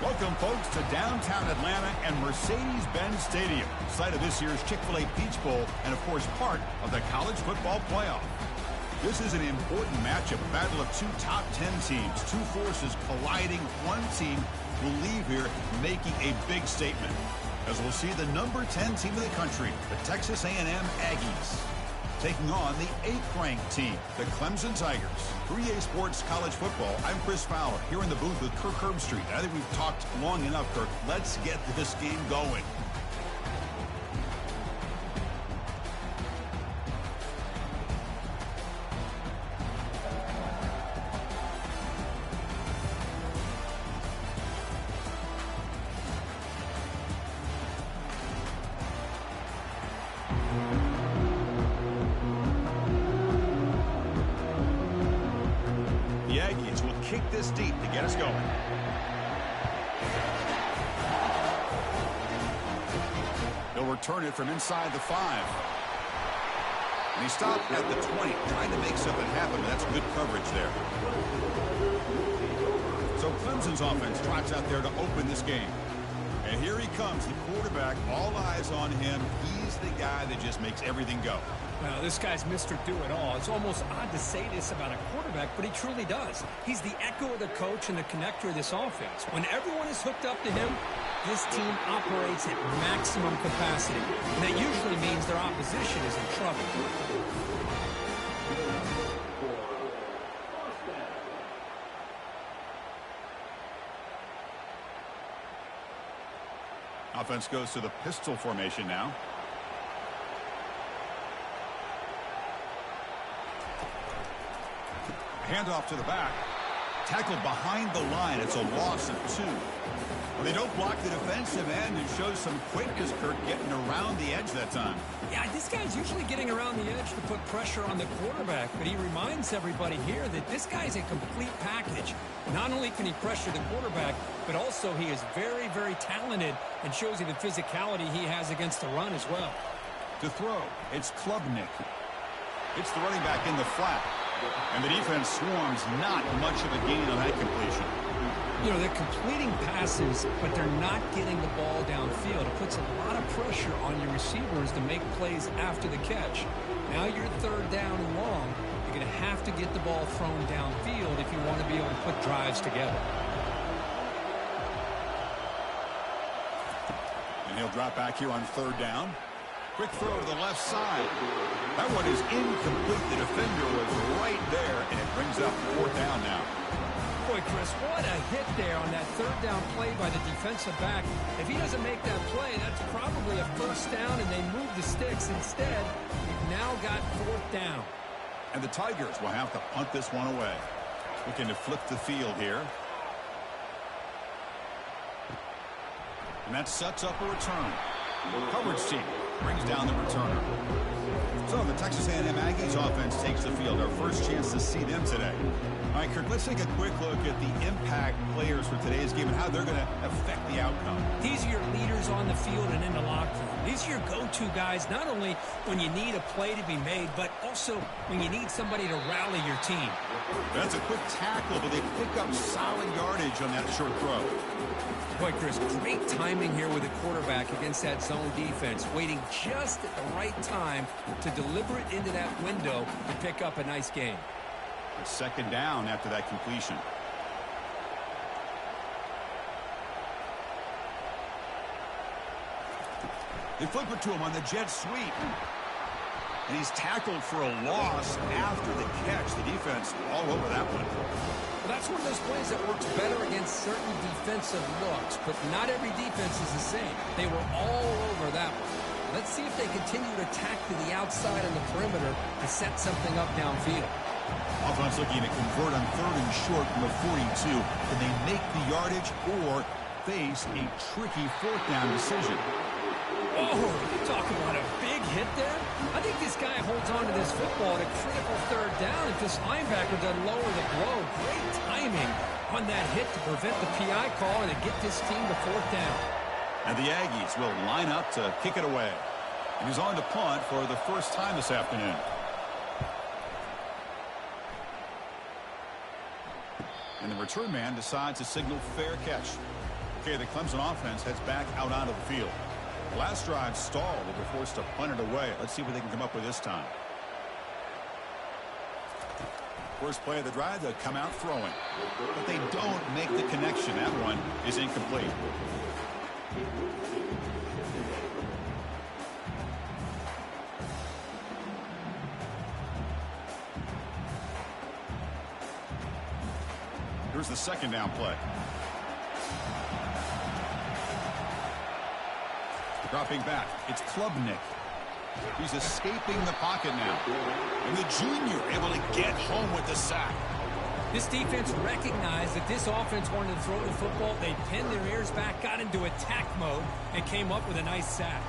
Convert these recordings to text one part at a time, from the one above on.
Welcome, folks, to downtown Atlanta and Mercedes-Benz Stadium, site of this year's Chick-fil-A Peach Bowl and, of course, part of the college football playoff. This is an important matchup, a battle of two top 10 teams, two forces colliding. One team will leave here making a big statement, as we'll see the number 10 team of the country, the Texas A&M Aggies, taking on the 8th-ranked team, the Clemson Tigers. For EA Sports College Football, I'm Chris Fowler, here in the booth with Kirk Herbstreit. I think we've talked long enough, Kirk. Let's get this game going. The Aggies will kick this deep to get us going. They'll return it from inside the 5. And he stopped at the 20, trying to make something happen, but that's good coverage there. So Clemson's offense trots out there to open this game. And here he comes, the quarterback, all eyes on him. He's the guy that just makes everything go. Well, this guy's Mr. Do-It-All. It's almost odd to say this about a quarterback, but he truly does. He's the echo of the coach and the connector of this offense. When everyone is hooked up to him, this team operates at maximum capacity. And that usually means their opposition is in trouble. Offense goes to the pistol formation now. Handoff to the back. Tackled behind the line. It's a loss of 2. Well, they don't block the defensive end and shows some quickness, Kirk, getting around the edge that time. Yeah, this guy's usually getting around the edge to put pressure on the quarterback, but he reminds everybody here that this guy's a complete package. Not only can he pressure the quarterback, but also he is very, very talented and shows you the physicality he has against the run as well. To throw, it's Klubnik. It's the running back in the flat. And the defense swarms, not much of a gain on that completion. You know, they're completing passes, but they're not getting the ball downfield. It puts a lot of pressure on your receivers to make plays after the catch. Now you're 3rd down and long. You're going to have to get the ball thrown downfield if you want to be able to put drives together. And he'll drop back here on 3rd down. Quick throw to the left side. That one is incomplete. The defender was right there, and it brings up 4th down now. Boy, Chris, what a hit there on that 3rd down play by the defensive back. If he doesn't make that play, that's probably a 1st down, and they move the sticks. Instead, we've now got 4th down. And the Tigers will have to punt this one away. Looking to flip the field here. And that sets up a return. Coverage team brings down the returner. So the Texas A&M Aggies offense takes the field. Our first chance to see them today. All right, Kirk, let's take a quick look at the impact players for today's game and how they're going to affect the outcome. These are your leaders on the field and in the locker room. These are your go-to guys, not only when you need a play to be made, but also when you need somebody to rally your team. That's a quick tackle, but they pick up solid yardage on that short throw. Boy, Chris, great timing here with the quarterback against that zone defense, waiting just at the right time to deliver it into that window to pick up a nice gain. 2nd down after that completion. They flip it to him on the jet sweep. And he's tackled for a loss after the catch. The defense all over that one. Well, that's one of those plays that works better against certain defensive looks, but not every defense is the same. They were all over that one. Let's see if they continue to attack to the outside on the perimeter to set something up downfield. Offense looking to convert on 3rd and short from the 42. Can they make the yardage or face a tricky 4th down decision? Oh, you talk about a big hit there. I think this guy holds on to this football at a critical 3rd down if this linebacker doesn't lower the blow. Great timing on that hit to prevent the PI call and to get this team to 4th down. And the Aggies will line up to kick it away. And he's on to punt for the first time this afternoon. And the return man decides to signal fair catch. Okay, the Clemson offense heads back out onto the field. The last drive stalled. They were forced to punt it away. Let's see what they can come up with this time. First play of the drive, they'll come out throwing. But they don't make the connection. That one is incomplete. Here's the second down play. Dropping back, it's Klubnik. He's escaping the pocket now. And the junior able to get home with the sack. This defense recognized that this offense wanted to throw the football. They pinned their ears back, got into attack mode, and came up with a nice sack.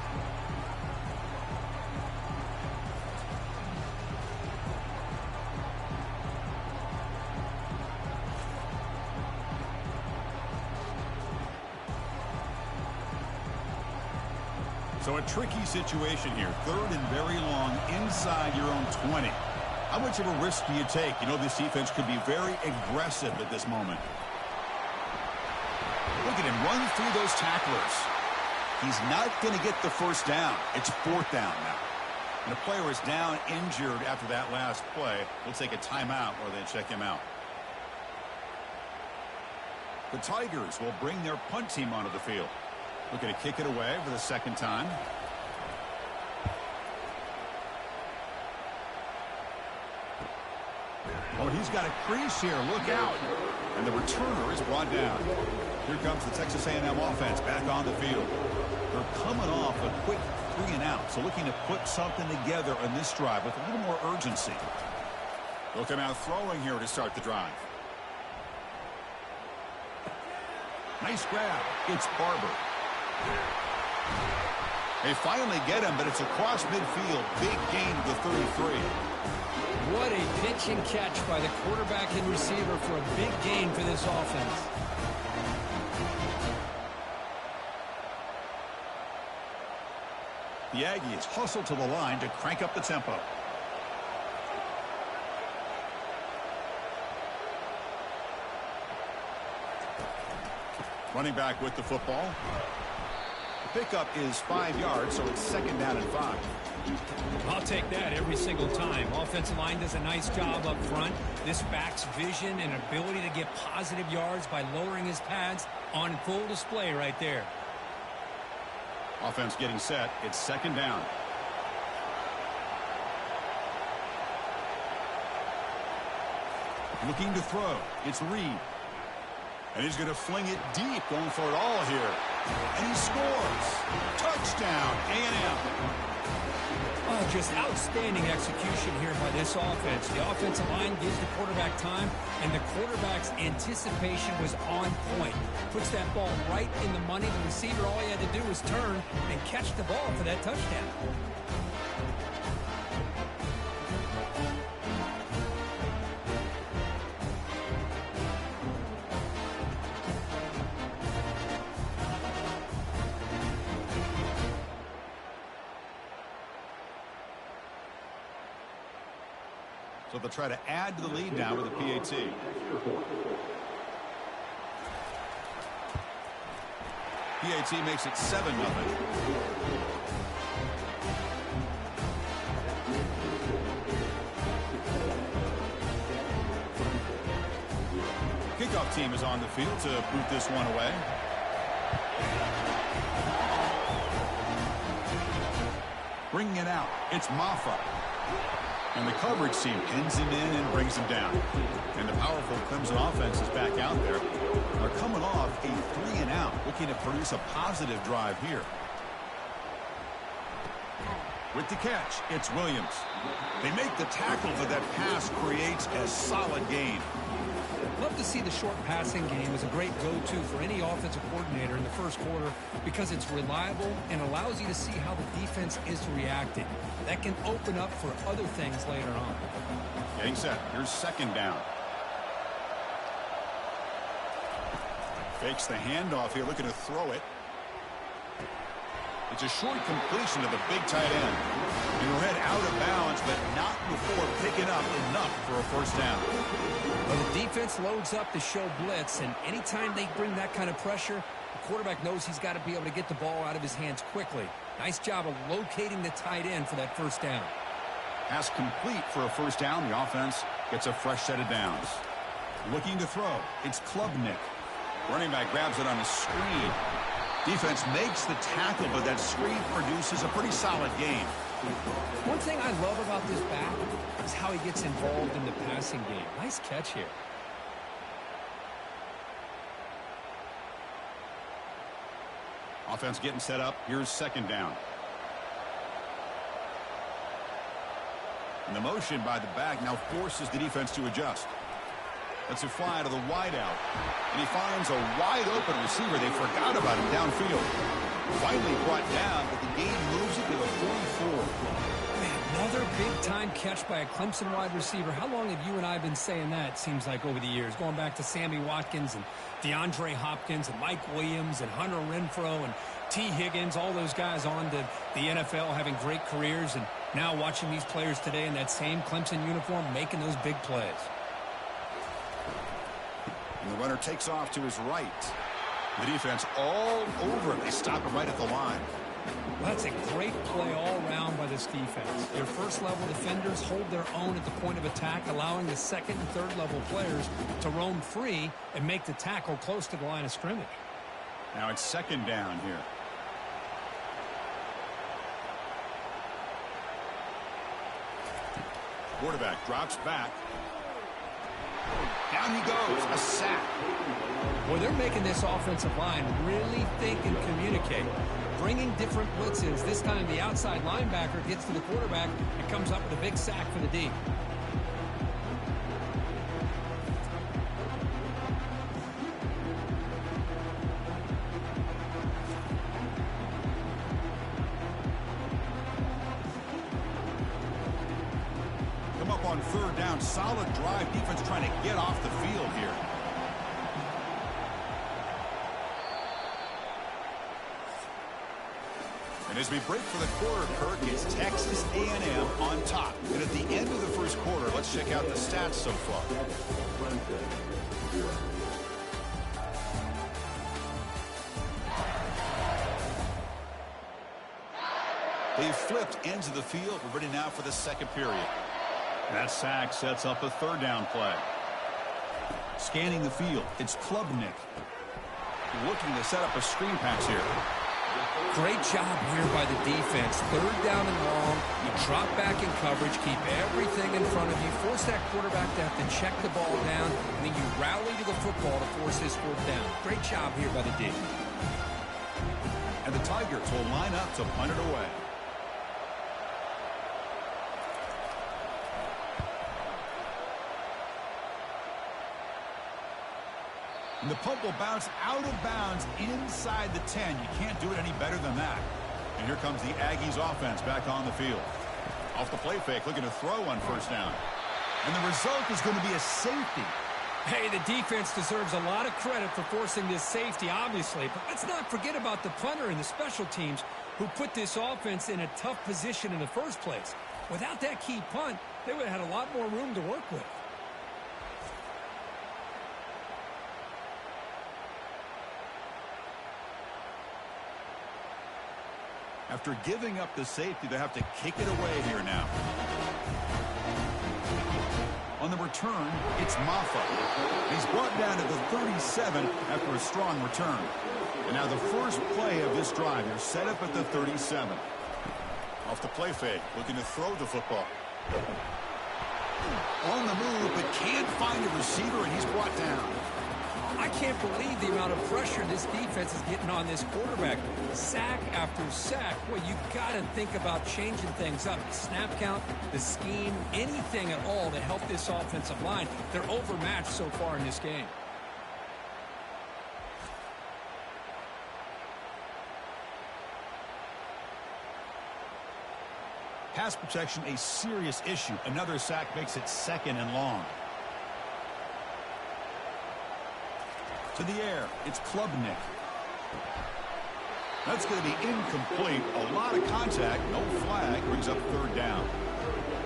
So a tricky situation here. Third and very long inside your own 20. How much of a risk do you take? You know, this defense could be very aggressive at this moment. Look at him run through those tacklers. He's not going to get the first down. It's fourth down now. And the player is down injured after that last play. We'll take a timeout while they check him out. The Tigers will bring their punt team onto the field. Looking to kick it away for the second time. Oh, he's got a crease here. Look out. And the returner is brought down. Here comes the Texas A&M offense back on the field. They're coming off a quick 3 and out. So looking to put something together on this drive with a little more urgency. They'll come out throwing here to start the drive. Nice grab. It's Barber. They finally get him, but it's across midfield. Big gain to the 33. What a pitch and catch by the quarterback and receiver for a big gain for this offense. The Aggies hustle to the line to crank up the tempo. Running back with the football. The pickup is 5 yards, so it's second down and 5. I'll take that every single time. Offensive line does a nice job up front. This back's vision and ability to get positive yards by lowering his pads on full display right there. Offense getting set. It's second down. Looking to throw. It's Reed. And he's going to fling it deep, going for it all here. And he scores. Touchdown, A&M. Oh, just outstanding execution here by this offense. The offensive line gives the quarterback time, and the quarterback's anticipation was on point. Puts that ball right in the money. The receiver, all he had to do was turn and catch the ball for that touchdown. So they'll try to add to the lead now with a PAT. PAT makes it 7-0. Kickoff team is on the field to boot this one away. Bringing it out, it's Maffa. And the coverage team pins him in and brings him down. And the powerful Clemson offense is back out there. They're coming off a 3 and out, looking to produce a positive drive here. With the catch, it's Williams. They make the tackle, but that pass creates a solid gain. Love to see the short passing game as a great go-to for any offensive coordinator in the first quarter because it's reliable and allows you to see how the defense is reacting. That can open up for other things later on. Getting set. Here's second down. Fakes the handoff here, looking to throw it. It's a short completion to the big tight end. And we're head out of bounds, but not before picking up enough for a first down. Well, the defense loads up to show blitz, and anytime they bring that kind of pressure, the quarterback knows he's got to be able to get the ball out of his hands quickly. Nice job of locating the tight end for that first down. Pass complete for a first down. The offense gets a fresh set of downs. Looking to throw. It's Klubnik. Running back grabs it on a screen. Defense makes the tackle, but that screen produces a pretty solid gain. One thing I love about this back is how he gets involved in the passing game. Nice catch here. Offense getting set up. Here's second down. And the motion by the back now forces the defense to adjust. Lets it fly to the wideout. And he finds a wide-open receiver. They forgot about him downfield. Finally brought down, but the gain moves it to the 44. Man, another big-time catch by a Clemson wide receiver. How long have you and I been saying that, it seems like, over the years? Going back to Sammy Watkins and DeAndre Hopkins and Mike Williams and Hunter Renfrow and T. Higgins, all those guys on to the NFL having great careers. And now watching these players today in that same Clemson uniform making those big plays. And the runner takes off to his right. The defense all over him. They stop him right at the line. Well, that's a great play all around by this defense. Their first-level defenders hold their own at the point of attack, allowing the second and third-level players to roam free and make the tackle close to the line of scrimmage. Now it's second down here. Quarterback drops back. Down he goes, a sack. Well, they're making this offensive line really think and communicate. Bringing different blitzes. This time the outside linebacker gets to the quarterback and comes up with a big sack for the D. Come up on third down. Solid drive. Defense trying to get off the field here. And as we break for the quarter, Kirk, it's Texas A&M on top. And at the end of the first quarter, let's check out the stats so far. They flipped into the field. We're ready now for the second period. That sack sets up a third down play. Scanning the field, it's Klubnik. Looking to set up a screen pass here. Great job here by the defense. Third down and long. You drop back in coverage, keep everything in front of you, force that quarterback to have to check the ball down, and then you rally to the football to force this fourth down. Great job here by the D. And the Tigers will line up to punt it away. And the punt will bounce out of bounds inside the 10. You can't do it any better than that. And here comes the Aggies offense back on the field. Off the play fake, looking to throw on first down. And the result is going to be a safety. Hey, the defense deserves a lot of credit for forcing this safety, obviously. But let's not forget about the punter and the special teams who put this offense in a tough position in the first place. Without that key punt, they would have had a lot more room to work with. After giving up the safety, they have to kick it away here now. On the return, it's Maffa. He's brought down to the 37 after a strong return. And now the first play of this drive, they're set up at the 37. Off the play fake, looking to throw the football. On the move, but can't find a receiver, and he's brought down. I can't believe the amount of pressure this defense is getting on this quarterback. Sack after sack. Well, you've got to think about changing things up. The snap count, the scheme, anything at all to help this offensive line. They're overmatched so far in this game. Pass protection, a serious issue. Another sack makes it second and long. To the air, it's Klubnik. That's going to be incomplete. A lot of contact. No flag. Brings up third down.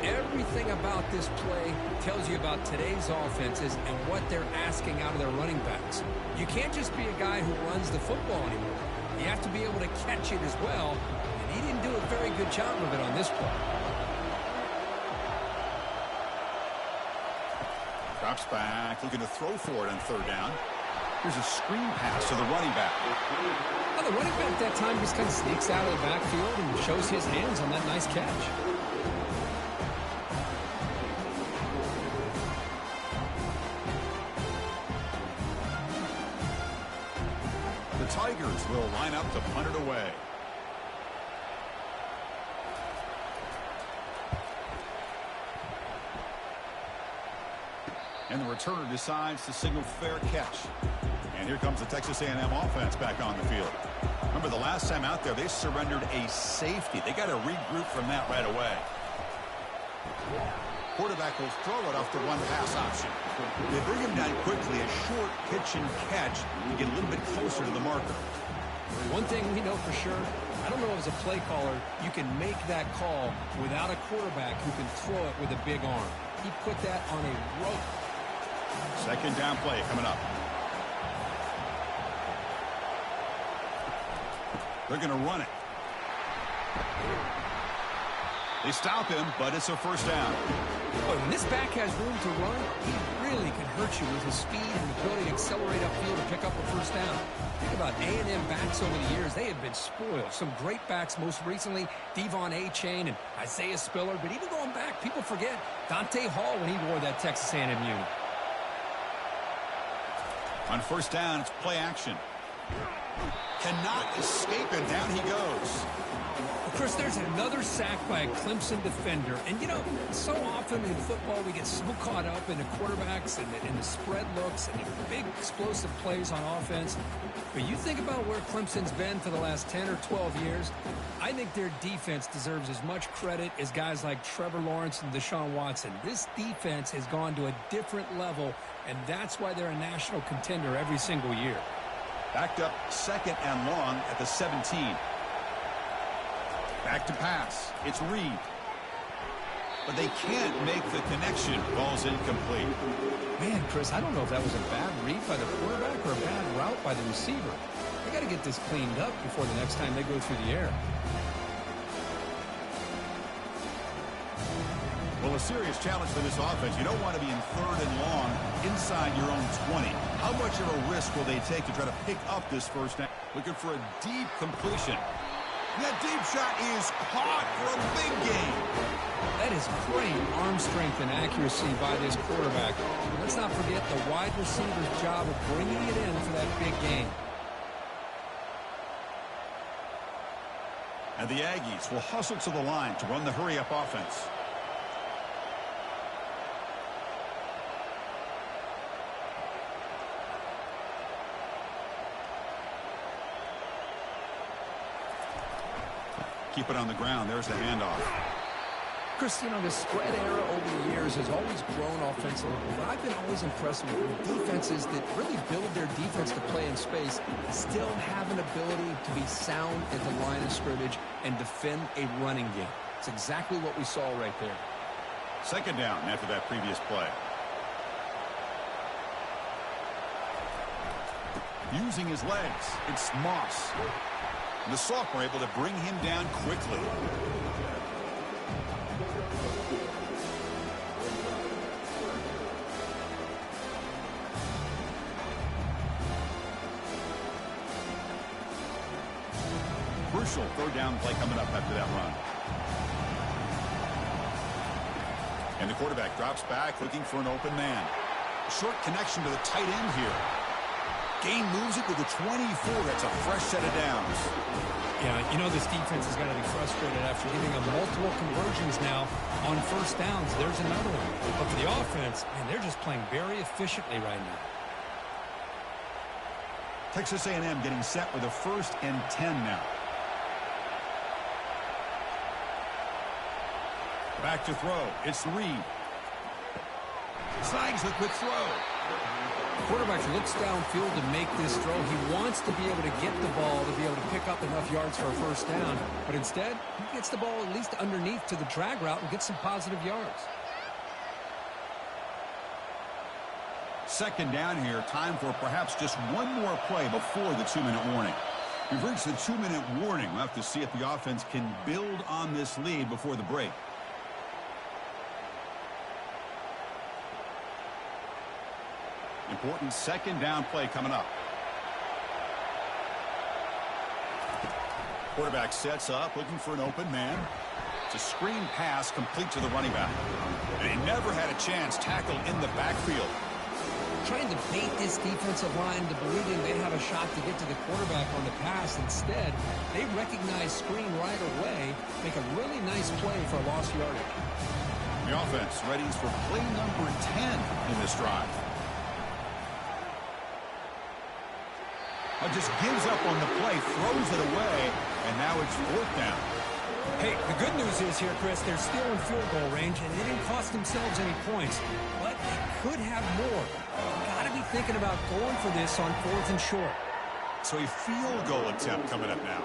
Everything about this play tells you about today's offenses and what they're asking out of their running backs. You can't just be a guy who runs the football anymore. You have to be able to catch it as well, and he didn't do a very good job of it on this play. Drops back, looking to throw for it on third down. Here's a screen pass to the running back. Now the running back that time just kind of sneaks out of the backfield and shows his hands on that nice catch. The Tigers will line up to punt it away. And the returner decides to signal fair catch. And here comes the Texas A&M offense back on the field. Remember, the last time out there, they surrendered a safety. They got to regroup from that right away. Quarterback will throw it off the one pass option. They bring him down quickly, a short pitch and catch to get a little bit closer to the marker. One thing we know for sure, I don't know as a play caller, you can make that call without a quarterback who can throw it with a big arm. He put that on a rope. Second down play coming up. They're going to run it. They stop him, but it's a first down. Boy, when this back has room to run, he really can hurt you with his speed and ability to accelerate upfield to pick up a first down. Think about A&M backs over the years. They have been spoiled. Some great backs, most recently Devon A-Chain and Isaiah Spiller. But even going back, people forget Dante Hall when he wore that Texas A&M uni. On first down, it's play action. Cannot escape, and down he goes. Of course, there's another sack by a Clemson defender. And, you know, so often in football we get so caught up in the quarterbacks and the spread looks and the big explosive plays on offense. But you think about where Clemson's been for the last 10 or 12 years, I think their defense deserves as much credit as guys like Trevor Lawrence and Deshaun Watson. This defense has gone to a different level, and that's why they're a national contender every single year. Backed up second and long at the 17. Back to pass. It's Reed. But they can't make the connection. Ball's incomplete. Man, Chris, I don't know if that was a bad read by the quarterback or a bad route by the receiver. They got to get this cleaned up before the next time they go through the air. Well, a serious challenge for this offense. You don't want to be in third and long inside your own 20. How much of a risk will they take to try to pick up this first down? Looking for a deep completion. That deep shot is caught for a big gain. That is great arm strength and accuracy by this quarterback. Let's not forget the wide receiver's job of bringing it in for that big gain. And the Aggies will hustle to the line to run the hurry-up offense. Keep it on the ground. There's the handoff. Chris, you know, the spread era over the years has always grown offensively, but I've been always impressed with defenses that really build their defense to play in space, still have an ability to be sound at the line of scrimmage and defend a running game. It's exactly what we saw right there. Second down after that previous play. Using his legs, it's Moss. And the sophomore able to bring him down quickly. Crucial third down play coming up after that run. And the quarterback drops back looking for an open man. Short connection to the tight end here. Gain moves it to the 24. That's a fresh set of downs. Yeah, you know this defense has got to be frustrated after giving them multiple conversions now on first downs. There's another one. But for the offense, man, they're just playing very efficiently right now. Texas A&M getting set with a 1st and 10 now. Back to throw. It's Reed. Snags the quick throw. Quarterback looks downfield to make this throw. He wants to be able to get the ball to be able to pick up enough yards for a first down. But instead, he gets the ball at least underneath to the drag route and gets some positive yards. Second down here. Time for perhaps just one more play before the 2-minute warning. We've reached the 2-minute warning. We'll have to see if the offense can build on this lead before the break. Important second down play coming up. Quarterback sets up, looking for an open man. It's a screen pass complete to the running back. And he never had a chance tackled in the backfield. Trying to bait this defensive line to believing they have a shot to get to the quarterback on the pass. Instead, they recognize screen right away, make a really nice play for a lost yardage. The offense readies for play number 10 in this drive. Just gives up on the play, throws it away, and now it's 4th down. Hey, the good news is here, Chris, they're still in field goal range, and they didn't cost themselves any points. But they could have more. Got to be thinking about going for this on 4th and short. So a field goal attempt coming up now.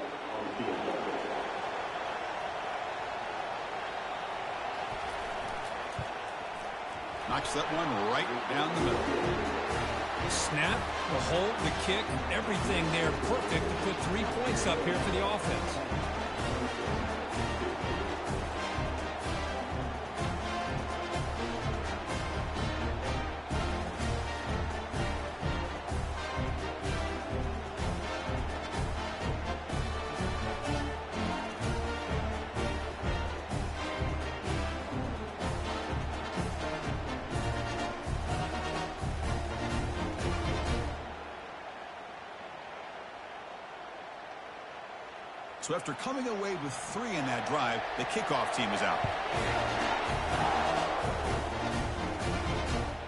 Knocks that one right down the middle. The snap, the hold, the kick, everything there perfect to put 3 points up here for the offense. So after coming away with 3 in that drive, the kickoff team is out.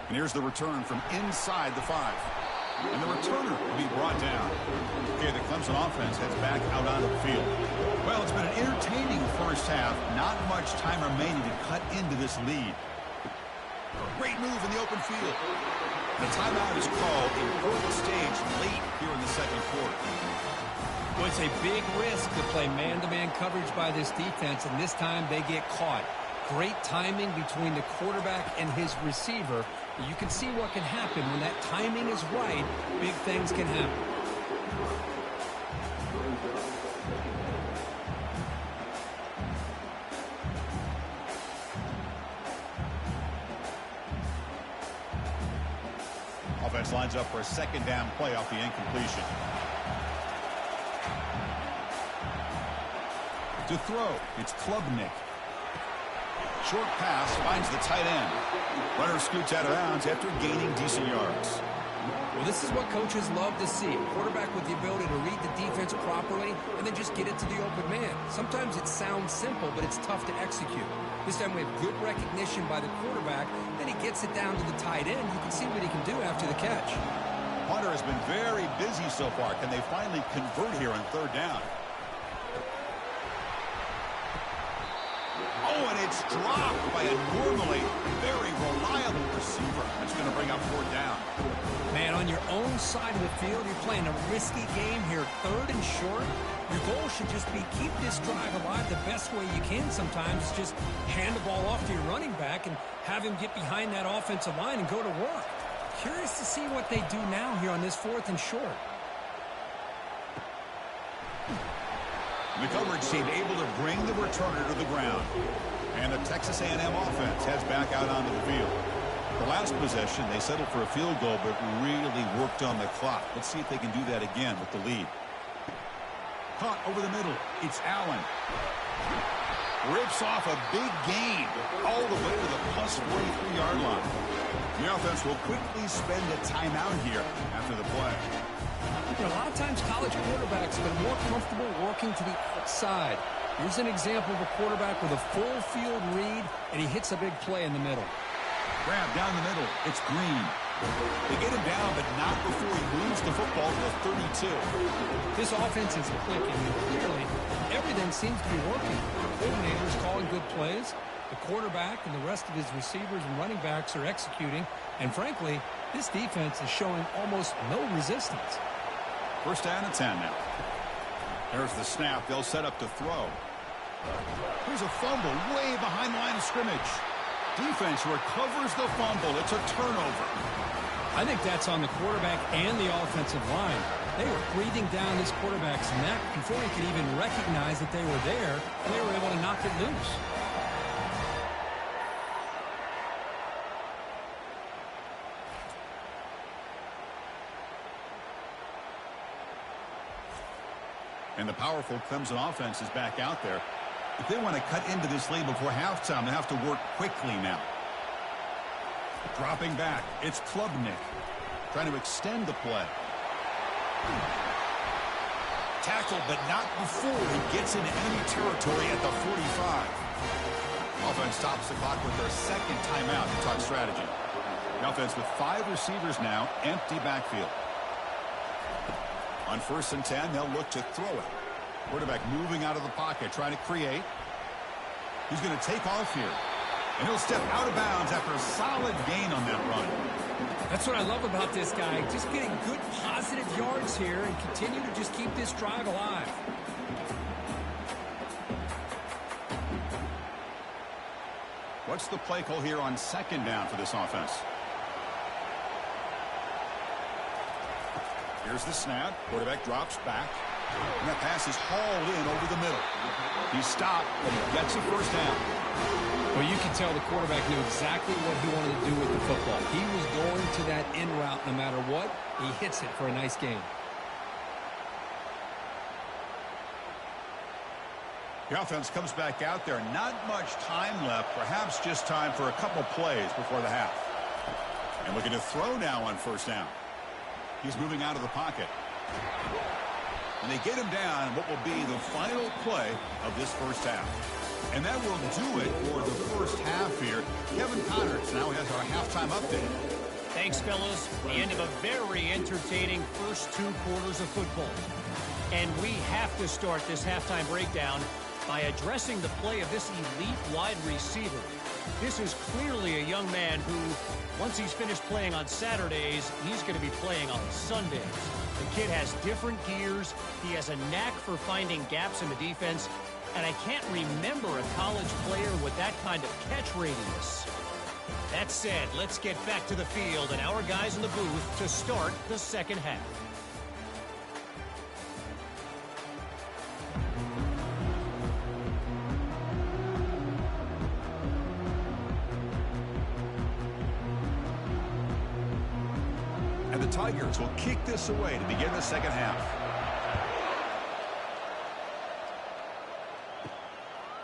And here's the return from inside the 5. And the returner will be brought down. Okay, the Clemson offense heads back out onto the field. Well, it's been an entertaining first half. Not much time remaining to cut into this lead. Great move in the open field. The timeout is called. Important stage late here in the second quarter. Well, it's a big risk to play man-to-man coverage by this defense, and this time they get caught. Great timing between the quarterback and his receiver. You can see what can happen when that timing is right. Big things can happen. Offense lines up for a second down play off the incompletion. To throw, it's Klubnik. Short pass finds the tight end. Runner scoots out of bounds after gaining decent yards. Well, this is what coaches love to see. A quarterback with the ability to read the defense properly and then just get it to the open man. Sometimes it sounds simple, but it's tough to execute. This time we have good recognition by the quarterback. Then he gets it down to the tight end. You can see what he can do after the catch. Hunter has been very busy so far. Can they finally convert here on third down? Oh, and it's dropped by a normally very reliable receiver. That's going to bring up fourth down. Man, on your own side of the field, you're playing a risky game here. Third and short. Your goal should just be keep this drive alive the best way you can sometimes. Just hand the ball off to your running back and have him get behind that offensive line and go to work. Curious to see what they do now here on this fourth and short. The coverage team able to bring the returner to the ground. And the Texas A&M offense heads back out onto the field. The last possession, they settled for a field goal, but really worked on the clock. Let's see if they can do that again with the lead. Caught over the middle. It's Allen. Rips off a big gain all the way to the plus 43-yard line. The offense will quickly spend a timeout here after the play. You know, a lot of times college quarterbacks have been more comfortable working to the outside. Here's an example of a quarterback with a full field read, and he hits a big play in the middle. Grab down the middle. It's Green. They get him down, but not before he moves the football to the 32. This offense is clicking, and clearly everything seems to be working. The coordinator's calling good plays. The quarterback and the rest of his receivers and running backs are executing. And frankly, this defense is showing almost no resistance. First down and 10 now. There's the snap. They'll set up to throw. Here's a fumble way behind the line of scrimmage. Defense recovers the fumble. It's a turnover. I think that's on the quarterback and the offensive line. They were breathing down this quarterback's neck before he could even recognize that they were there, and they were able to knock it loose. And the powerful Clemson offense is back out there. If they want to cut into this lead before halftime, they have to work quickly now. Dropping back, it's Klubnik trying to extend the play. Tackle, but not before he gets into enemy territory at the 45. Offense stops the clock with their second timeout to talk strategy. The offense with 5 receivers now, empty backfield. On 1st and 10, they'll look to throw it. Quarterback moving out of the pocket, trying to create. He's going to take off here. And he'll step out of bounds after a solid gain on that run. That's what I love about this guy. Just getting good positive yards here and continue to just keep this drive alive. What's the play call here on 2nd down for this offense? Here's the snap. Quarterback drops back. And that pass is hauled in over the middle. He stopped, but he gets a first down. Well, you can tell the quarterback knew exactly what he wanted to do with the football. He was going to that in route no matter what. He hits it for a nice gain. The offense comes back out there. Not much time left. Perhaps just time for a couple plays before the half. And looking to throw now on 1st down. He's moving out of the pocket. And they get him down what will be the final play of this first half. And that will do it for the first half here. Kevin Connors now has our halftime update. Thanks, fellas. The end of a very entertaining first 2 quarters of football. And we have to start this halftime breakdown by addressing the play of this elite wide receiver. This is clearly a young man who, once he's finished playing on Saturdays, he's going to be playing on Sundays. The kid has different gears. He has a knack for finding gaps in the defense. And I can't remember a college player with that kind of catch radius. That said, let's get back to the field and our guys in the booth to start the second half. And the Tigers will kick this away to begin the second half.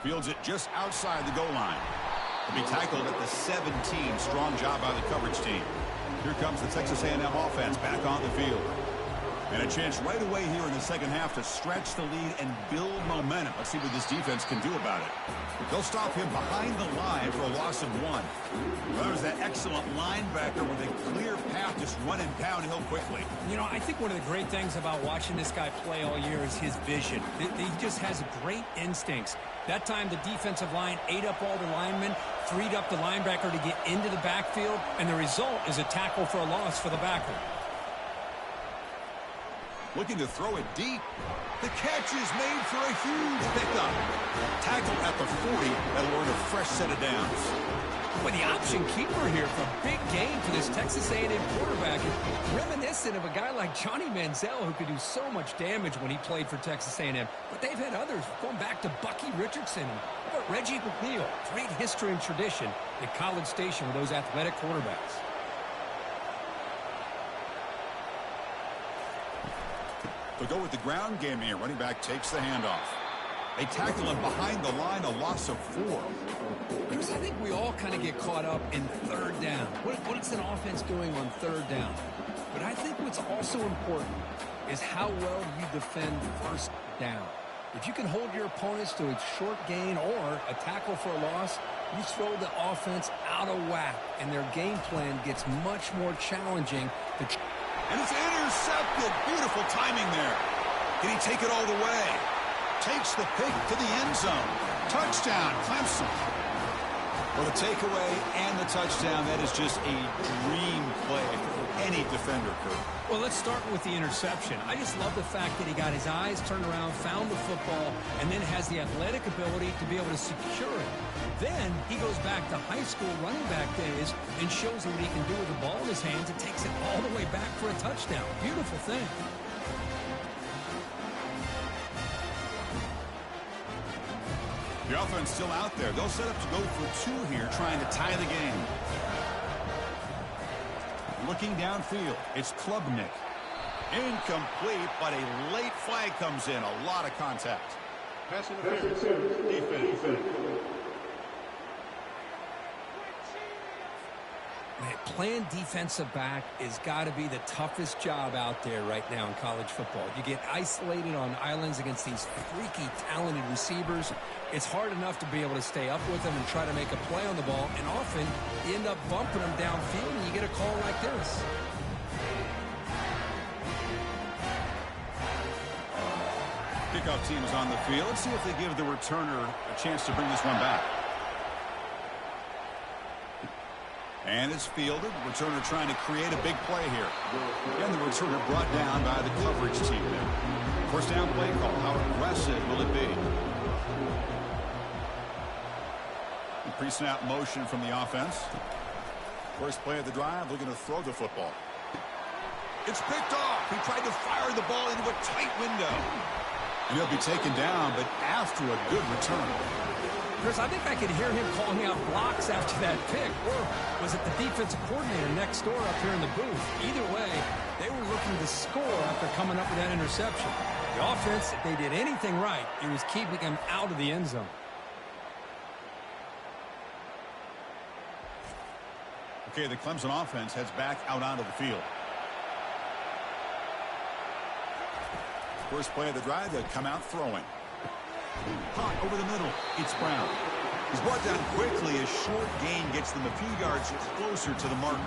Fields it just outside the goal line. He'll be tackled at the 17. Strong job by the coverage team. Here comes the Texas A&M offense back on the field. And a chance right away here in the second half to stretch the lead and build momentum. Let's see what this defense can do about it. They'll stop him behind the line for a loss of 1. Well, there's that excellent linebacker with a clear path just running downhill quickly. You know, I think one of the great things about watching this guy play all year is his vision. He just has great instincts. That time the defensive line ate up all the linemen, freed up the linebacker to get into the backfield, and the result is a tackle for a loss for the backer. Looking to throw it deep. The catch is made for a huge pickup. Tackled at the 40. That'll earn a fresh set of downs. Boy, the option keeper here for a big gain for this Texas A&M quarterback. Reminiscent of a guy like Johnny Manziel who could do so much damage when he played for Texas A&M. But they've had others going back to Bucky Richardson or Reggie McNeil. Great history and tradition at College Station with those athletic quarterbacks. They'll go with the ground game here. Running back takes the handoff. They tackle him behind the line, a loss of 4. Chris, I think we all kind of get caught up in 3rd down. What's an offense doing on 3rd down? But I think what's also important is how well you defend 1st down. If you can hold your opponents to a short gain or a tackle for a loss, you throw the offense out of whack, and their game plan gets much more challenging. And it's intercepted. Beautiful timing there. Did he take it all the way? Takes the pick to the end zone. Touchdown, Clemson. Well, the takeaway and the touchdown, that is just a dream play for any defender, Kurt. Well, let's start with the interception. I just love the fact that he got his eyes turned around, found the football, and then has the athletic ability to be able to secure it. Then he goes back to high school running back days and shows you what he can do with the ball in his hands and takes it all the way back for a touchdown. Beautiful thing. The offense still out there. They'll set up to go for two here, trying to tie the game. Looking downfield, it's Klubnik. Incomplete, but a late flag comes in. A lot of contact. Pass interference. Defense. Man, playing defensive back has got to be the toughest job out there right now in college football. You get isolated on islands against these freaky, talented receivers. It's hard enough to be able to stay up with them and try to make a play on the ball, and often you end up bumping them downfield, and you get a call like this. Kickoff team is on the field. Let's see if they give the returner a chance to bring this one back. And it's fielded. Returner trying to create a big play here. And the returner brought down by the coverage team there. First down play call. How aggressive will it be? Pre-snap motion from the offense. First play of the drive, looking to throw the football. It's picked off. He tried to fire the ball into a tight window. And he'll be taken down, but after a good return. Chris, I think I could hear him calling out blocks after that pick. Or was it the defensive coordinator next door up here in the booth? Either way, they were looking to score after coming up with that interception. The offense, if they did anything right, it was keeping them out of the end zone. Okay, the Clemson offense heads back out onto the field. First play of the drive, they'll come out throwing. Hot over the middle. It's Brown. He's brought down quickly. A short gain gets them a few yards closer to the marker.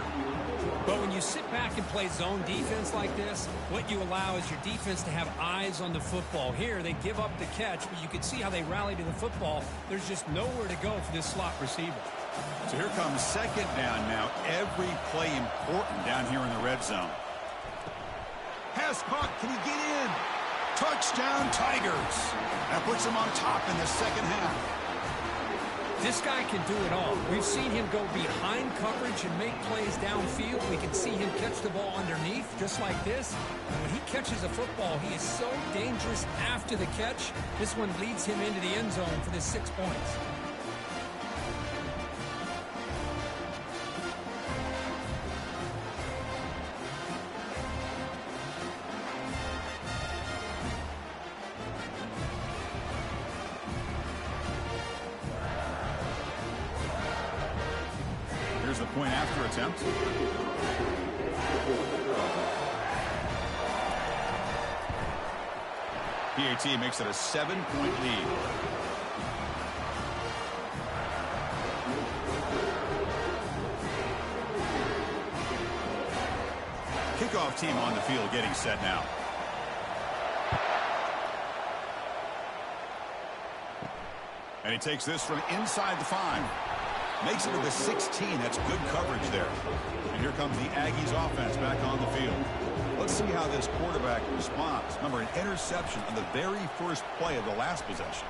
But when you sit back and play zone defense like this, what you allow is your defense to have eyes on the football. Here, they give up the catch, but you can see how they rally to the football. There's just nowhere to go for this slot receiver. So here comes second down now. Every play important down here in the red zone. Pass caught. Can he get in? Touchdown, Tigers. That puts him on top in the second half. This guy can do it all. We've seen him go behind coverage and make plays downfield. We can see him catch the ball underneath, just like this. And when he catches a football, he is so dangerous after the catch. This one leads him into the end zone for the 6 points. Here's the point after attempt. PAT makes it a 7-point lead. Kickoff team on the field getting set now. And he takes this from inside the 5. Makes it to the 16. That's good coverage there. And here comes the Aggies offense back on the field. Let's see how this quarterback responds. Remember, an interception on the very first play of the last possession.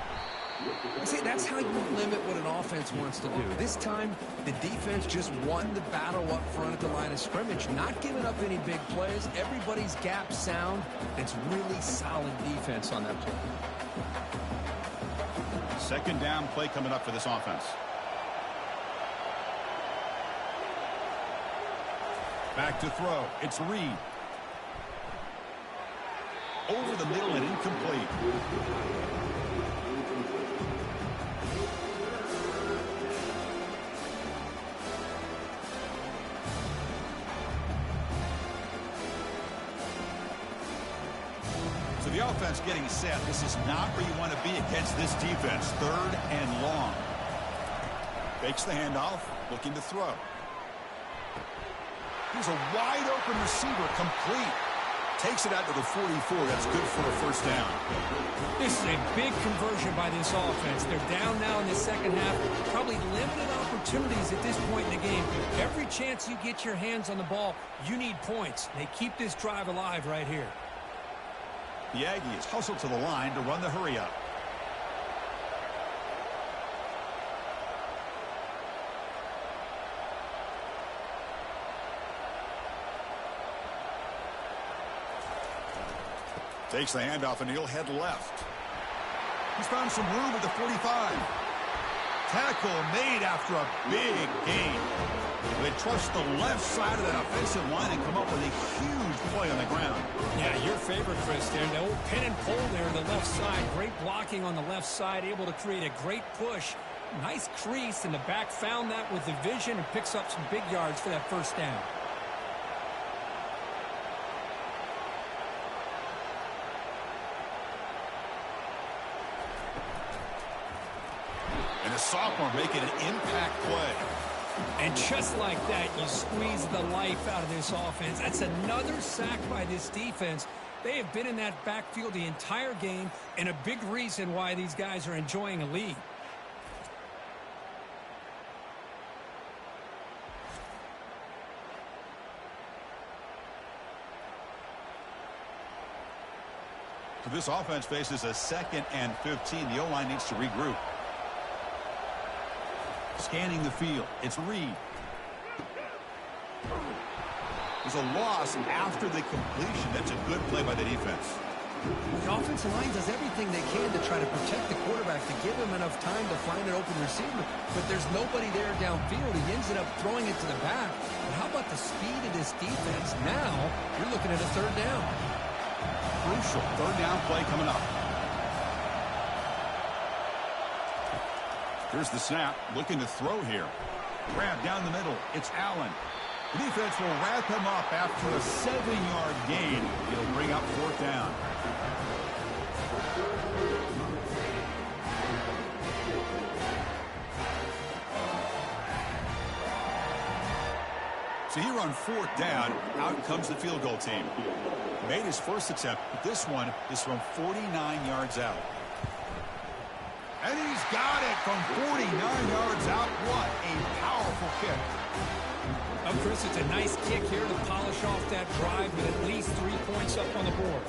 See, that's how you limit what an offense wants to do. This time, the defense just won the battle up front at the line of scrimmage, not giving up any big plays. Everybody's gap sound. It's really solid defense on that play. Second down play coming up for this offense. Back to throw. It's Reed. Over the middle and incomplete. So the offense getting set. This is not where you want to be against this defense. Third and long. Fakes the handoff. Looking to throw. Here's a wide open receiver, complete. Takes it out to the 44. That's good for a first down. This is a big conversion by this offense. They're down now in the second half. Probably limited opportunities at this point in the game. Every chance you get your hands on the ball, you need points. They keep this drive alive right here. The Aggies hustle to the line to run the hurry up. Takes the handoff and he'll head left. He's found some room at the 45. Tackle made after a big gain. They trust the left side of that offensive line and come up with a huge play on the ground. Yeah, your favorite, Chris, there. The old pin and pull there on the left side. Great blocking on the left side, able to create a great push. Nice crease, and the back found that with the vision and picks up some big yards for that first down. And a sophomore making an impact play. And just like that, you squeeze the life out of this offense. That's another sack by this defense. They have been in that backfield the entire game, and a big reason why these guys are enjoying a lead. So this offense faces a 2nd and 15. The O-line needs to regroup. Scanning the field. It's Reed. There's a loss after the completion. That's a good play by the defense. The offensive line does everything they can to try to protect the quarterback, to give him enough time to find an open receiver. But there's nobody there downfield. He ends up throwing it to the back. But how about the speed of this defense? Now you're looking at a 3rd down. Crucial 3rd down play coming up. Here's the snap, looking to throw here. Grab down the middle. It's Allen. The defense will wrap him up after a 7-yard gain. It'll bring up 4th down. So here on 4th down, out comes the field goal team. Made his first attempt, but this one is from 49 yards out. And he's got it from 49 yards out. What a powerful kick. Oh, Chris, it's a nice kick here to polish off that drive with at least 3 points up on the board.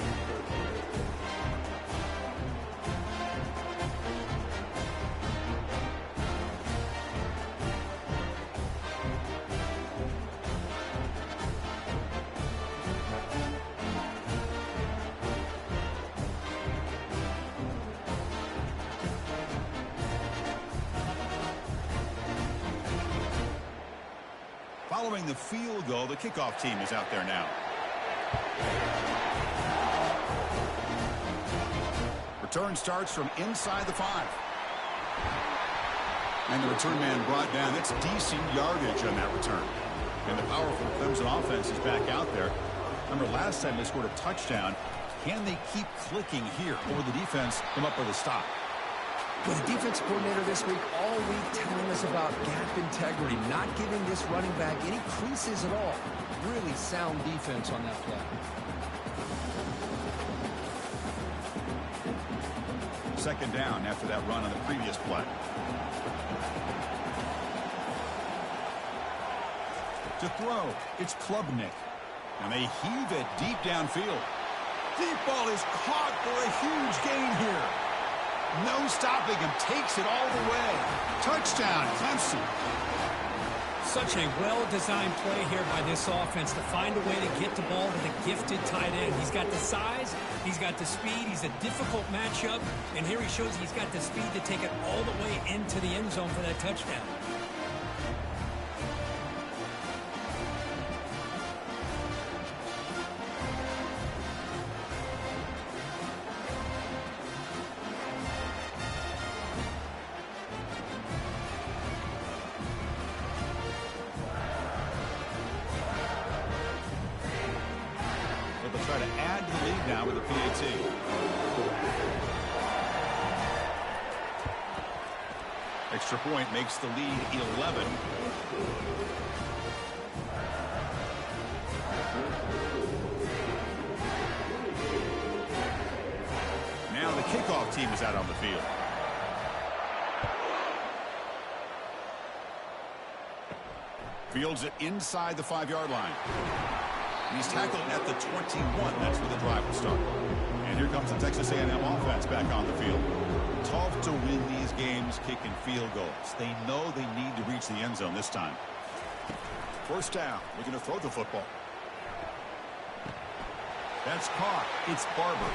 Following the field goal, the kickoff team is out there now. Return starts from inside the 5. And the return man brought down. That's decent yardage on that return. And the powerful Clemson offense is back out there. Remember, last time they scored a touchdown. Can they keep clicking here? Or will the defense come up with a stop? Well, the defense coordinator this week all week telling us about gap integrity, not giving this running back any creases at all. Really sound defense on that play. Second down after that run on the previous play. To throw, it's Klubnik. And they heave it deep downfield. Deep ball is caught for a huge gain here. No stopping him. Takes it all the way. Touchdown, Clemson. Such a well-designed play here by this offense to find a way to get the ball to the gifted tight end. He's got the size. He's got the speed. He's a difficult matchup. And here he shows he's got the speed to take it all the way into the end zone for that touchdown. Try to add to the lead now with a PAT. Extra point makes the lead 11. kickoff team is out on the field. Fields it inside the 5-yard line. And he's tackled at the 21. That's where the drive will start. And here comes the Texas A&M offense back on the field. Tough to win these games kicking field goals. They know they need to reach the end zone this time. First down. Looking to throw the football. That's caught. It's Barber.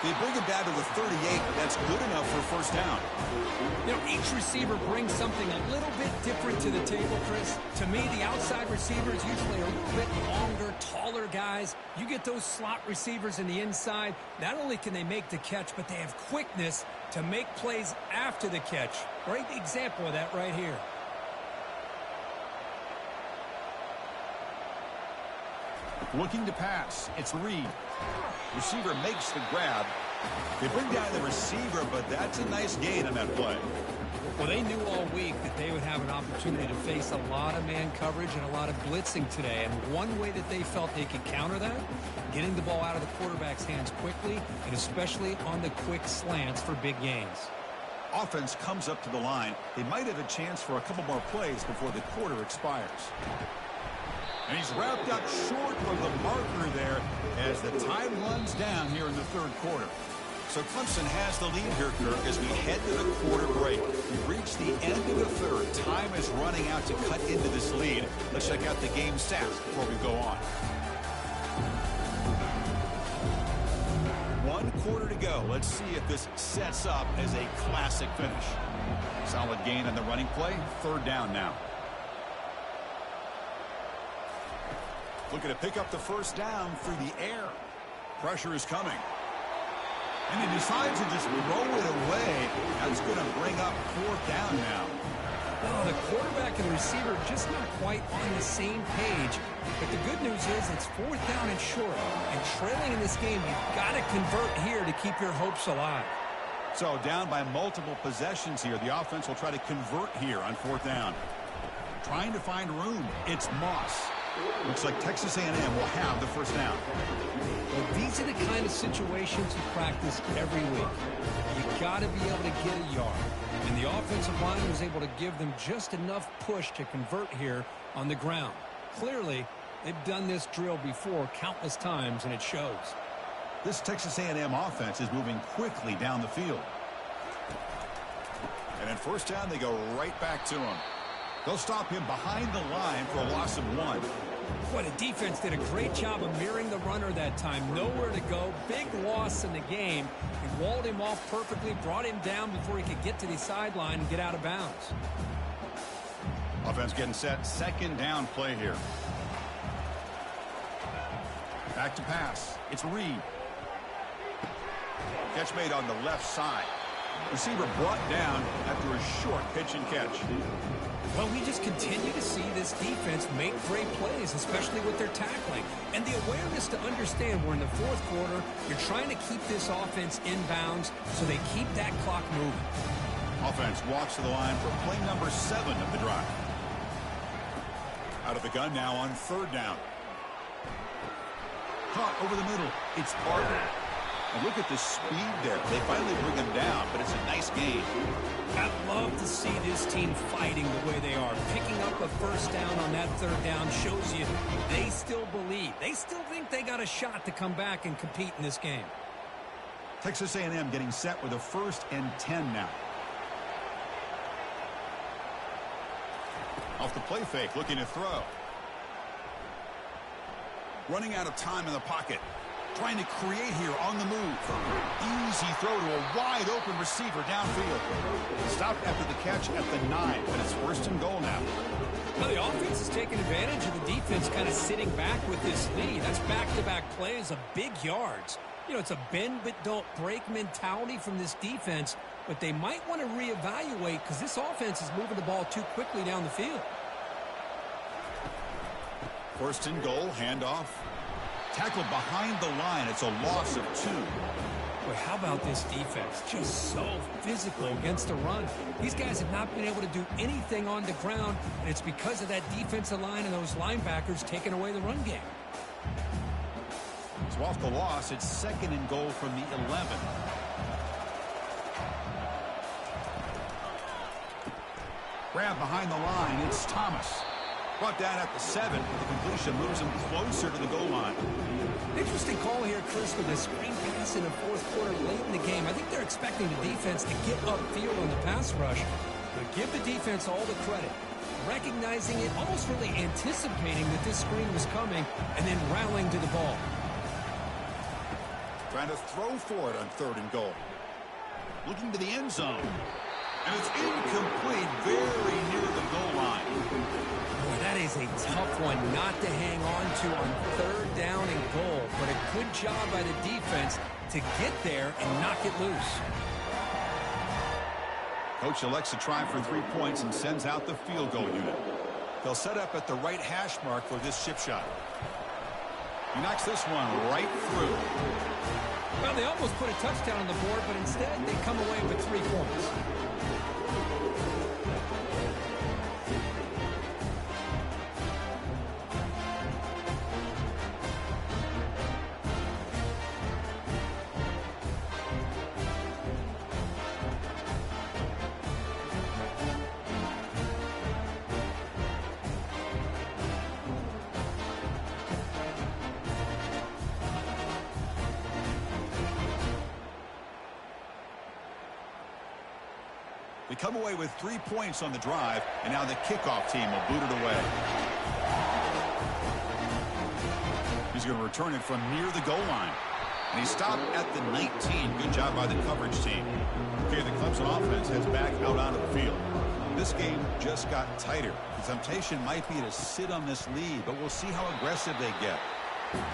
They bring him down to the 38, but that's good enough for a first down. You know, each receiver brings something a little bit different to the table, Chris. To me, the outside receivers usually are a little bit longer, taller guys. You get those slot receivers in the inside, not only can they make the catch, but they have quickness to make plays after the catch. Great example of that right here. Looking to pass. It's Reed. Receiver makes the grab. They bring down the receiver, but that's a nice gain on that play. Well, they knew all week that they would have an opportunity to face a lot of man coverage and a lot of blitzing today. And one way that they felt they could counter that, getting the ball out of the quarterback's hands quickly, and especially on the quick slants for big gains. Offense comes up to the line. They might have a chance for a couple more plays before the quarter expires. And he's wrapped up short of the marker there as the time runs down here in the third quarter. So Clemson has the lead here, Kirk, as we head to the quarter break. We've reached the end of the third. Time is running out to cut into this lead. Let's check out the game stats before we go on. 1 quarter to go. Let's see if this sets up as a classic finish. Solid gain on the running play. Third down now. Looking to pick up the first down through the air. Pressure is coming. And he decides to just throw it away. That's going to bring up fourth down now. Oh, the quarterback and the receiver just not quite on the same page. But the good news is it's fourth down and short. And trailing in this game, you've got to convert here to keep your hopes alive. So down by multiple possessions here. The offense will try to convert here on fourth down. Trying to find room. It's Moss. Looks like Texas A&M will have the first down. Well, these are the kind of situations you practice every week. You got to be able to get a yard. And the offensive line was able to give them just enough push to convert here on the ground. Clearly, they've done this drill before countless times, and it shows. This Texas A&M offense is moving quickly down the field. And in first down, they go right back to him. They'll stop him behind the line for a loss of 1. Boy, the defense did a great job of mirroring the runner that time. Nowhere to go. Big loss in the game. He walled him off perfectly, brought him down before he could get to the sideline and get out of bounds. Offense getting set. Second down play here. Back to pass. It's Reed. Catch made on the left side. Receiver brought down after a short pitch and catch. Well, we just continue to see this defense make great plays, especially with their tackling. And the awareness to understand we're in the fourth quarter, you're trying to keep this offense in bounds so they keep that clock moving. Offense walks to the line for play number 7 of the drive. Out of the gun now on third down. Caught over the middle. It's Barber. And look at the speed there. They finally bring him down, but it's a nice game. I'd love to see this team fighting the way they are. Picking up a first down on that third down shows you they still believe. They still think they got a shot to come back and compete in this game. Texas A&M getting set with a 1st and 10 now. Off the play fake, looking to throw. Running out of time in the pocket. Trying to create here on the move. Easy throw to a wide-open receiver downfield. Stopped after the catch at the 9, but it's 1st and goal now. Well, the offense is taking advantage of the defense kind of sitting back with this lead. That's back-to-back plays of big yards. You know, it's a bend but don't break mentality from this defense, but they might want to reevaluate because this offense is moving the ball too quickly down the field. 1st and goal, handoff. Tackled behind the line. It's a loss of 2. Boy, how about this defense? Just so physical against the run. These guys have not been able to do anything on the ground, and it's because of that defensive line and those linebackers taking away the run game. So off the loss, it's 2nd and goal from the 11. Grab behind the line. It's Thomas. Brought down at the 7. The completion moves him closer to the goal line. Interesting call here, Chris, with a screen pass in the fourth quarter late in the game. I think they're expecting the defense to get upfield on the pass rush, but give the defense all the credit. Recognizing it, almost really anticipating that this screen was coming, and then rallying to the ball. Trying to throw for it on 3rd and goal. Looking to the end zone. And it's incomplete, very near the goal line. Boy, that is a tough one not to hang on to on 3rd down and goal. But a good job by the defense to get there and knock it loose. Coach elects to try for 3 points and sends out the field goal unit. They'll set up at the right hash mark for this chip shot. He knocks this one right through. Well, they almost put a touchdown on the board, but instead they come away with 3 points. They come away with 3 points on the drive, and now the kickoff team will boot it away. He's going to return it from near the goal line. And he stopped at the 19. Good job by the coverage team. Okay, the Clemson offense heads back out onto the field. This game just got tighter. The temptation might be to sit on this lead, but we'll see how aggressive they get.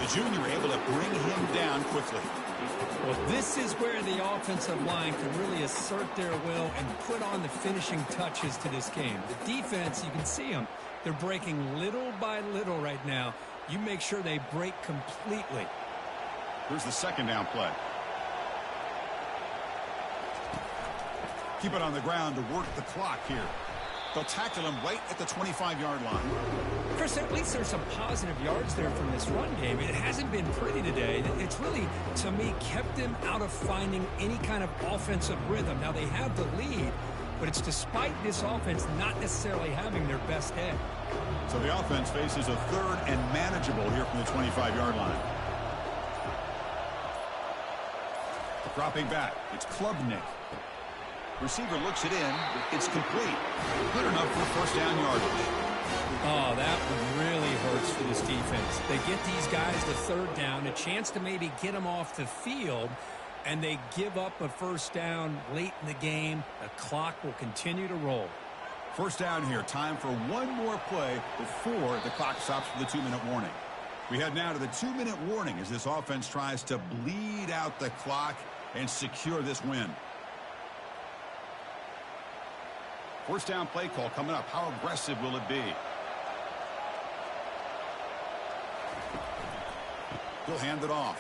The junior able to bring him down quickly. Well, this is where the offensive line can really assert their will and put on the finishing touches to this game. The defense, you can see them. They're breaking little by little right now. You make sure they break completely. Here's the 2nd down play. Keep it on the ground to work the clock here. They'll tackle him right at the 25-yard line. Chris, at least there's some positive yards there from this run game. It hasn't been pretty today. It's really, to me, kept them out of finding any kind of offensive rhythm. Now, they have the lead, but it's despite this offense not necessarily having their best day. So the offense faces a 3rd and manageable here from the 25-yard line. Dropping back, it's Klubnik. Receiver looks it in. It's complete. Good enough for 1st down yardage. Oh, that one really hurts for this defense. They get these guys to 3rd down, a chance to maybe get them off the field, and they give up a 1st down late in the game. The clock will continue to roll. 1st down here. Time for one more play before the clock stops for the 2-minute warning. We head now to the 2-minute warning as this offense tries to bleed out the clock and secure this win. 1st down play call coming up. How aggressive will it be? He'll hand it off.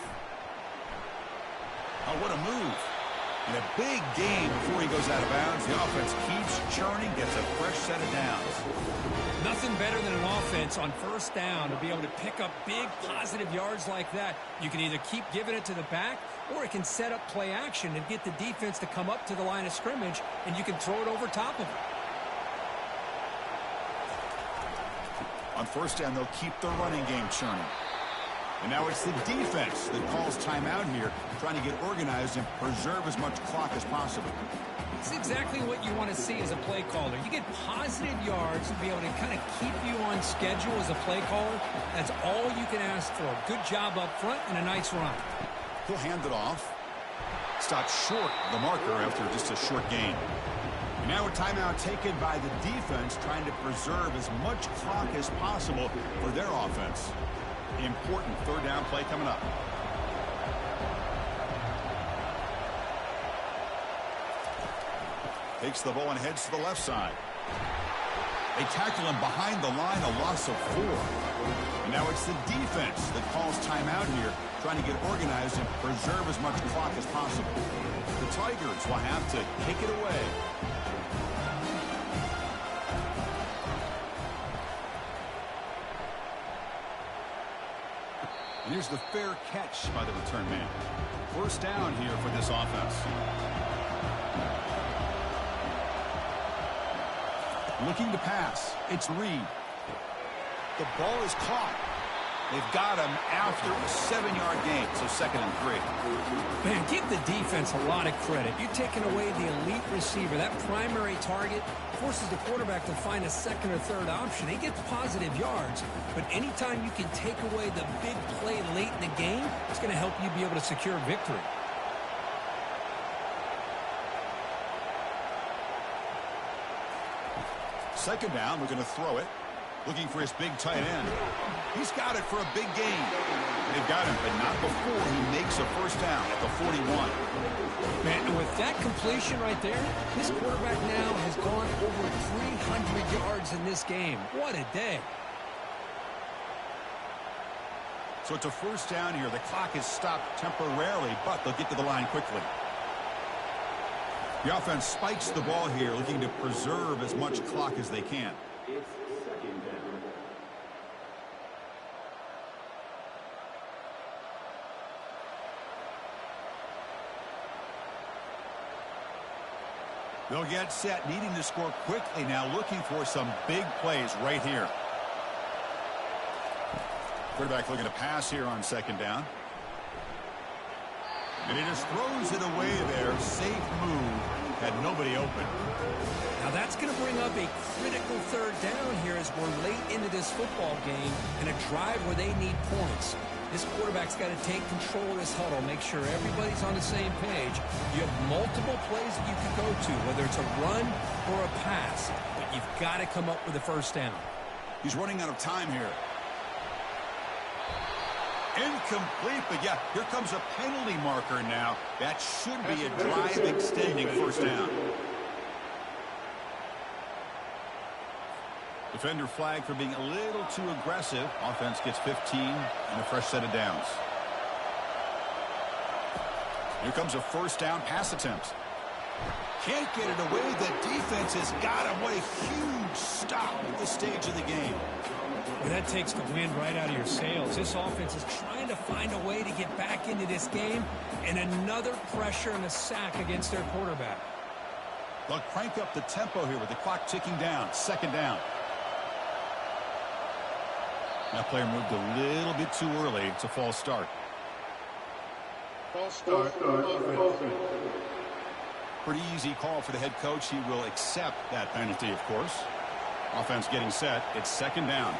Oh, what a move. And a big gain before he goes out of bounds. The offense keeps churning, gets a fresh set of downs. Nothing better than an offense on 1st down to be able to pick up big positive yards like that. You can either keep giving it to the back, or it can set up play action and get the defense to come up to the line of scrimmage, and you can throw it over top of it. On 1st down, they'll keep the running game churning. And now it's the defense that calls timeout here, trying to get organized and preserve as much clock as possible. It's exactly what you want to see as a play caller. You get positive yards to be able to kind of keep you on schedule as a play caller. That's all you can ask for. Good job up front and a nice run. He'll hand it off. Stopped short of the marker after just a short gain. And now a timeout taken by the defense, trying to preserve as much clock as possible for their offense. Important 3rd down play coming up. Takes the ball and heads to the left side. They tackle him behind the line, a loss of 4. And now it's the defense that calls timeout here, trying to get organized and preserve as much clock as possible. The Tigers will have to kick it away. And here's the fair catch by the return man. 1st down here for this offense. Looking to pass. It's Reed. The ball is caught. They've got him after a 7-yard gain, so 2nd and 3. Man, give the defense a lot of credit. You're taking away the elite receiver. That primary target forces the quarterback to find a 2nd or 3rd option. He gets positive yards, but anytime you can take away the big play late in the game, it's going to help you be able to secure victory. Second down, we're going to throw it. Looking for his big tight end. He's got it for a big gain. They've got him, but not before he makes a first down at the 41. Man, and with that completion right there, this quarterback now has gone over 300 yards in this game. What a day. So it's a first down here. The clock is stopped temporarily, but they'll get to the line quickly. The offense spikes the ball here, looking to preserve as much clock as they can. They'll get set, needing to score quickly now, looking for some big plays right here. Quarterback looking to pass here on 2nd down. And he just throws it away there. Safe move. Had nobody open. Now that's going to bring up a critical 3rd down here as we're late into this football game and a drive where they need points. This quarterback's got to take control of this huddle, make sure everybody's on the same page. You have multiple plays that you can go to, whether it's a run or a pass, but you've got to come up with a first down. He's running out of time here. Incomplete, but yeah, here comes a penalty marker now. That should be a drive-extending first down. Defender flag for being a little too aggressive. Offense gets 15 and a fresh set of downs. Here comes a first down pass attempt. Can't get it away. The defense has got him. What a huge stop at this stage of the game. Well, that takes the wind right out of your sails. This offense is trying to find a way to get back into this game, and another pressure and a sack against their quarterback. They'll crank up the tempo here with the clock ticking down. 2nd down. That player moved a little bit too early. It's a false start. False start. Pretty easy call for the head coach. He will accept that penalty, of course. Offense getting set. It's 2nd down.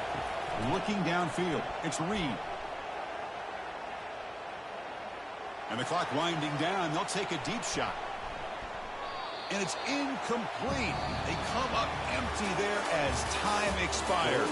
Looking downfield. It's Reed. And the clock winding down. They'll take a deep shot. And it's incomplete. They come up empty there as time expires.